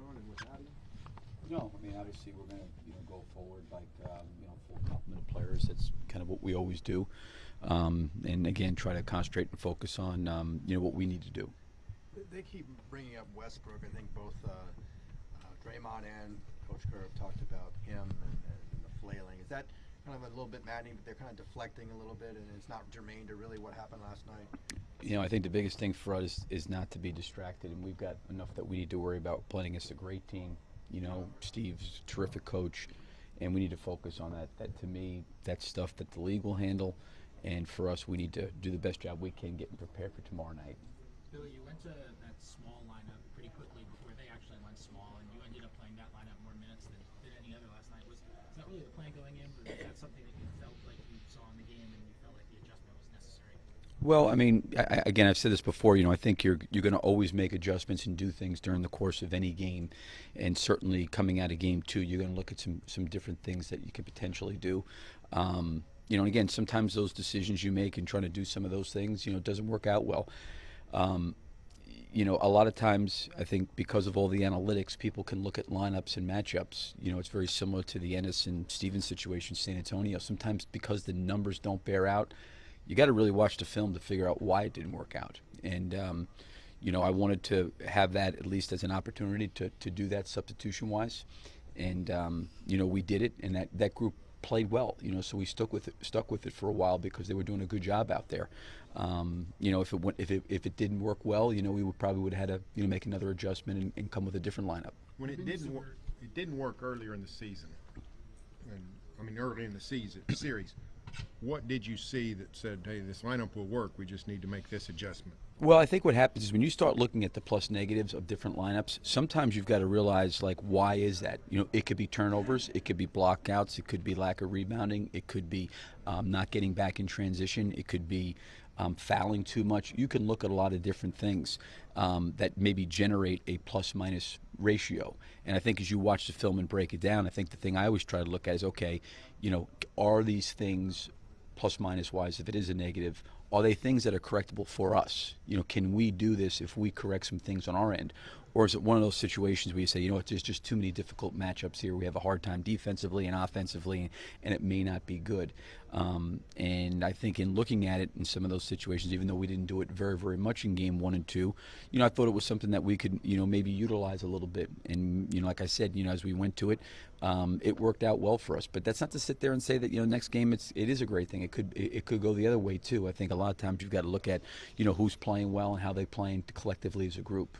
on and without him? No, I mean, obviously we're going to go forward like full complement of players. That's kind of what we always do, and again try to concentrate and focus on what we need to do. They keep bringing up Westbrook. I think both Draymond and Coach Kerr have talked about him and the flailing. Is that kind of a little bit maddening that they're kind of deflecting a little bit and it's not germane to really what happened last night? I think the biggest thing for us is not to be distracted, and we've got enough that we need to worry about. Playing against a great team. Steve's a terrific coach, and we need to focus on that. That to me, that's stuff that the league will handle, and for us, we need to do the best job we can getting prepared for tomorrow night. Billy, you went to that small lineup pretty quickly before they actually went small, and you ended up playing that lineup more minutes than any other last night. Was that really the plan going in, or was that something that you felt like you saw in the game and you felt like the adjustment was necessary? Well, I mean, again, I've said this before. I think you're going to always make adjustments and do things during the course of any game, and certainly coming out of game 2, you're going to look at some different things that you could potentially do. And again, sometimes those decisions you make and trying to do some of those things, doesn't work out well. A lot of times, I think because of all the analytics, people can look at lineups and matchups. It's very similar to the Ennis and Stevens situation, San Antonio. Sometimes because the numbers don't bear out, you got to really watch the film to figure out why it didn't work out. And, I wanted to have that at least as an opportunity to do that substitution-wise. And, we did it, and that group played well, so we stuck with it for a while because they were doing a good job out there. If it didn't work well, we would have had to make another adjustment and come with a different lineup. When it didn't work earlier in the season, early in the series. What did you see that said, hey, this lineup will work, we just need to make this adjustment? Well, I think what happens is when you start looking at the plus negatives of different lineups, sometimes you've got to realize, like, why is that? It could be turnovers, it could be blockouts, it could be lack of rebounding, it could be not getting back in transition, it could be fouling too much. You can look at a lot of different things that maybe generate a plus-minus ratio. And I think as you watch the film and break it down, I think the thing I always try to look at is, okay, are these things plus-minus wise, if it is a negative, are they things that are correctable for us? Can we do this if we correct some things on our end? Or is it one of those situations where you say, there's just too many difficult matchups here. We have a hard time defensively and offensively, and it may not be good. And I think in looking at it in some of those situations, even though we didn't do it very, very much in game 1 and 2, I thought it was something that we could, maybe utilize a little bit. And, like I said, as we went to it, it worked out well for us. But that's not to sit there and say that, next game it is a great thing. It could go the other way too. I think a lot of times you've got to look at, who's playing well and how they're playing collectively as a group.